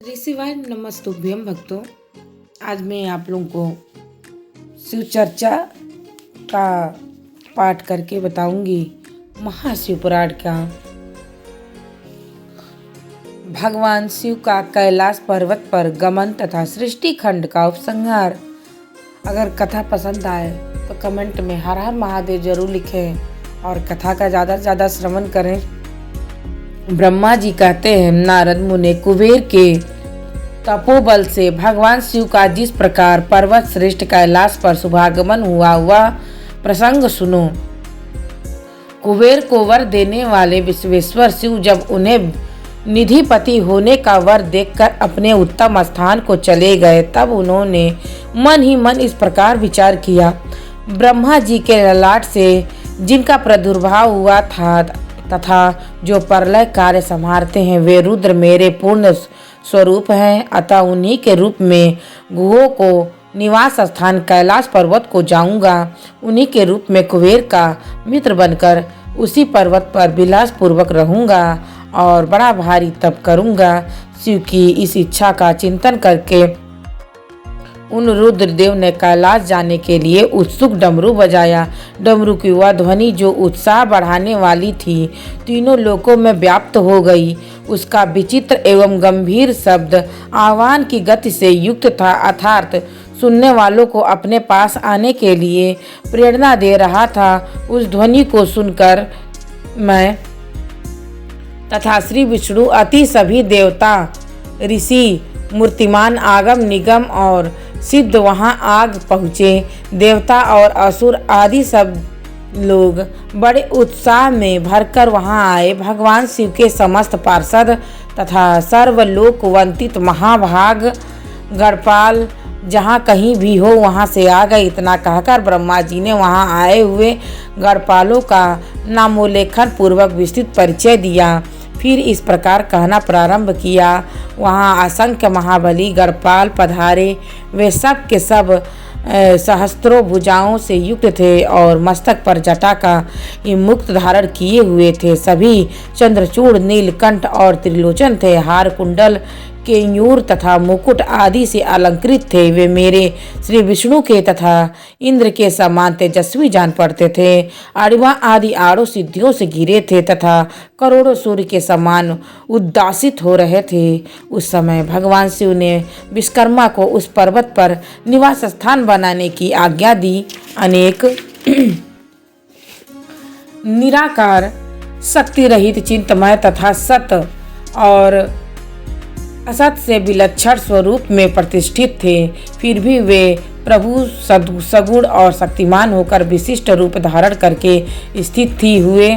ऋषिवाय नमस्तुभ्यम भक्तों। आज मैं आप लोगों को शिव चर्चा का पाठ करके बताऊंगी महाशिव पुराण का। भगवान शिव का कैलाश पर्वत पर गमन तथा सृष्टि खंड का उपसंहार। अगर कथा पसंद आए तो कमेंट में हर हर महादेव जरूर लिखें और कथा का ज़्यादा से ज़्यादा श्रवण करें। ब्रह्मा जी कहते हैं, नारद मुनि कुबेर के तपोबल से भगवान शिव का जिस प्रकार पर्वत श्रेष्ठ कैलाश पर शुभागमन हुआ वह प्रसंग सुनो। कुबेर को वर देने वाले विश्वेश्वर शिव जब उन्हें निधिपति होने का वर देखकर अपने उत्तम स्थान को चले गए, तब उन्होंने मन ही मन इस प्रकार विचार किया, ब्रह्मा जी के ललाट से जिनका प्रादुर्भाव हुआ था तथा जो प्रलय कार्य संभालते हैं, वे रुद्र मेरे पूर्ण स्वरूप हैं। अतः उन्हीं के रूप में गुहों को निवास स्थान कैलाश पर्वत को जाऊंगा। उन्हीं के रूप में कुबेर का मित्र बनकर उसी पर्वत पर विलास पूर्वक रहूंगा और बड़ा भारी तप करूंगा। शिव की इस इच्छा का चिंतन करके उन रुद्रदेव ने कैलाश जाने के लिए उत्सुक डमरू बजाया। डमरू की वह ध्वनि जो उत्साह बढ़ाने वाली थी, तीनों लोकों में व्याप्त हो गई। उसका विचित्र एवं गंभीर शब्द आह्वान की गति से युक्त था, अर्थात सुनने वालों को अपने पास आने के लिए प्रेरणा दे रहा था। उस ध्वनि को सुनकर मैं तथा श्री विष्णु अति सभी देवता, ऋषि, मूर्तिमान, आगम निगम और सिद्ध वहां आग पहुँचे। देवता और असुर आदि सब लोग बड़े उत्साह में भरकर वहां आए। भगवान शिव के समस्त पार्षद तथा सर्वलोक वंदित महाभाग गणपाल जहां कहीं भी हो वहां से आ गए। इतना कहकर ब्रह्मा जी ने वहां आए हुए गणपालों का नामोल्लेखन पूर्वक विस्तृत परिचय दिया। फिर इस प्रकार कहना प्रारंभ किया, वहाँ असंख्य महाबली गणपाल पधारे। वे सब के सब सहस्त्रों भुजाओं से युक्त थे और मस्तक पर जटा का मुक्त धारण किए हुए थे। सभी चंद्रचूड़, नीलकंठ और त्रिलोचन थे। हार, कुंडल, केयूर तथा मुकुट आदि से अलंकृत थे। वे मेरे श्री विष्णु के तथा इंद्र के समान तेजस्वी जान पड़ते थे। अड़िवा आदि आड़ों सिद्धियों से घिरे थे तथा करोड़ों सूर्य के समान उद्दासित हो रहे थे। उस समय भगवान शिव ने विश्वकर्मा को उस पर्वत पर निवास स्थान बनाने की आज्ञा दी। अनेक निराकार, शक्ति रहित, चिंतमय तथा सत और असत से विलक्षण स्वरूप में प्रतिष्ठित थे। फिर भी वे प्रभु सगुण और शक्तिमान होकर विशिष्ट रूप धारण करके स्थित थी हुए।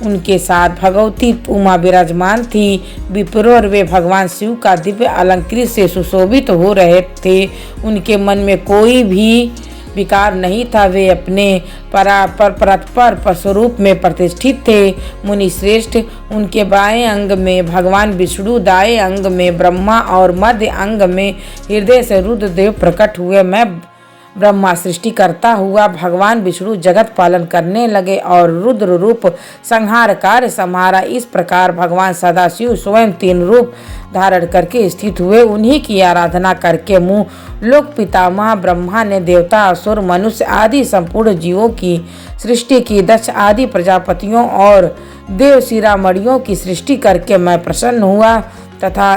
उनके साथ भगवती उमा विराजमान थी। विप्रों और वे भगवान शिव का दिव्य अलंकृत से सुशोभित हो रहे थे। उनके मन में कोई भी विकार नहीं था। वे अपने परस्पर स्वरूप में प्रतिष्ठित थे। मुनि श्रेष्ठ, उनके बाएं अंग में भगवान विष्णु, दाएं अंग में ब्रह्मा और मध्य अंग में हृदय से रुद्रदेव प्रकट हुए। मैं ब्रह्मा सृष्टि करता हुआ भगवान विष्णु जगत पालन करने लगे और रुद्र रूप संहार कार्य संहारा। इस प्रकार भगवान सदाशिव स्वयं तीन रूप धारण करके स्थित हुए। उन्हीं की आराधना करके मुँह लोक पितामह ब्रह्मा ने देवता, असुर, मनुष्य आदि संपूर्ण जीवों की सृष्टि की। दक्ष आदि प्रजापतियों और देव शिरोमणियों की सृष्टि करके मैं प्रसन्न हुआ तथा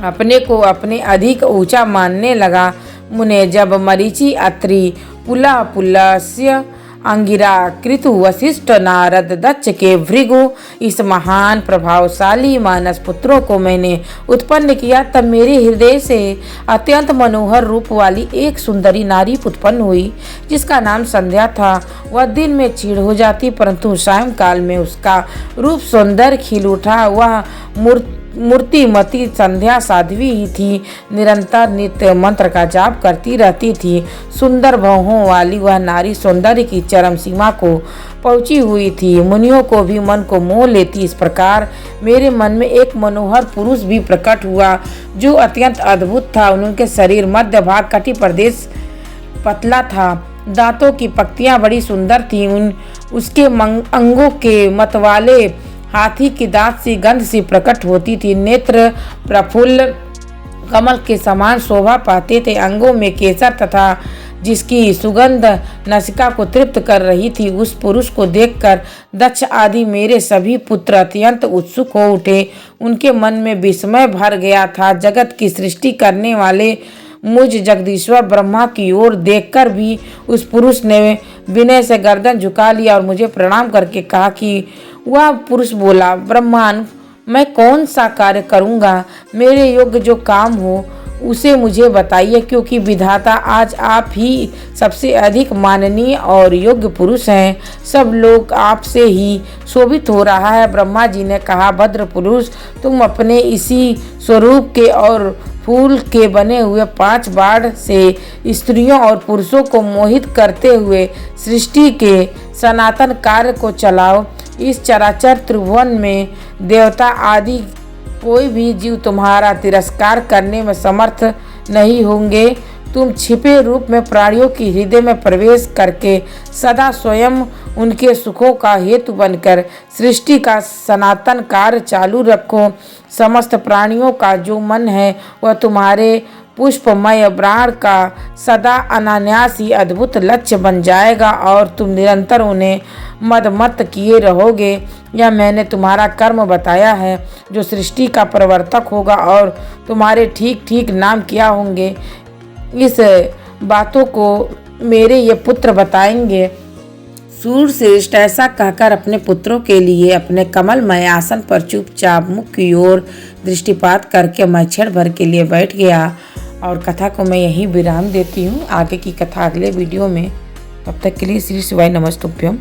अपने को अपने अधिक ऊंचा मानने लगा। मुने जब मरीचि, अत्रि, पुला, पुलस्त्य, अंगिरा, कृतु, वशिष्ठ, नारद, दक्ष के भृगु इस महान प्रभावशाली मानस पुत्रों को मैंने उत्पन्न किया, तब मेरे हृदय से अत्यंत मनोहर रूप वाली एक सुंदरी नारी उत्पन्न हुई, जिसका नाम संध्या था। वह दिन में क्षीण हो जाती, परंतु सायंकाल में उसका रूप सौंदर्य खिल उठा। वह मूर्तिमती संध्या साध्वी ही थी। निरंतर नित्य मंत्र का जाप करती रहती थी। सुंदर भौहों वाली वह नारी सौंदर्य की चरम सीमा को पहुंची हुई थी। मुनियों को भी मन को मोह लेती। इस प्रकार मेरे मन में एक मनोहर पुरुष भी प्रकट हुआ, जो अत्यंत अद्भुत था। उनके शरीर मध्य भाग कटी प्रदेश पतला था। दांतों की पंक्तियां बड़ी सुंदर थीं। उसके अंगों के मतवाले हाथी की दांत सी गंध सी प्रकट होती थी। नेत्र प्रफुल्ल कमल के समान शोभा पाते थे। अंगों में केसर तथा जिसकी सुगंध नासिका को तृप्त कर रही थी। उस पुरुष को देखकर दक्ष आदि मेरे सभी पुत्र अत्यंत उत्सुक हो उठे। उनके मन में विस्मय भर गया था। जगत की सृष्टि करने वाले मुझ जगदीश्वर ब्रह्मा की ओर देखकर भी उस पुरुष ने विनय से गर्दन झुका लिया और मुझे प्रणाम करके कहा कि वह पुरुष बोला, ब्रह्मान, मैं कौन सा कार्य करूँगा? मेरे योग्य जो काम हो उसे मुझे बताइए, क्योंकि विधाता आज आप ही सबसे अधिक माननीय और योग्य पुरुष हैं। सब लोग आपसे ही शोभित हो रहा है। ब्रह्मा जी ने कहा, भद्र पुरुष, तुम अपने इसी स्वरूप के और फूल के बने हुए 5 बाण से स्त्रियों और पुरुषों को मोहित करते हुए सृष्टि के सनातन कार्य को चलाओ। इस चराचर त्रिभुवन में देवता आदि कोई भी जीव तुम्हारा तिरस्कार करने में समर्थ नहीं होंगे। तुम छिपे रूप में प्राणियों की हृदय में प्रवेश करके सदा स्वयं उनके सुखों का हेतु बनकर सृष्टि का सनातन कार्य चालू रखो। समस्त प्राणियों का जो मन है वह तुम्हारे पुष्पमय प्राण का सदा अनायास ही अद्भुत लक्ष्य बन जाएगा और तुम निरंतर उन्हें मदमत्त किए रहोगे। यह मैंने तुम्हारा कर्म बताया है जो सृष्टि का प्रवर्तक होगा और तुम्हारे ठीक ठीक नाम क्या होंगे, इस बातों को मेरे ये पुत्र बताएंगे। सूरश्रेष्ठ ऐसा कहकर अपने पुत्रों के लिए अपने कमलमय आसन पर चुपचाप मुख की ओर दृष्टिपात करके मैं क्षण भर के लिए बैठ गया और कथा को मैं यहीं विराम देती हूँ। आगे की कथा अगले वीडियो में। तब तक के लिए श्री शिवाय नमस्तुभ्यम।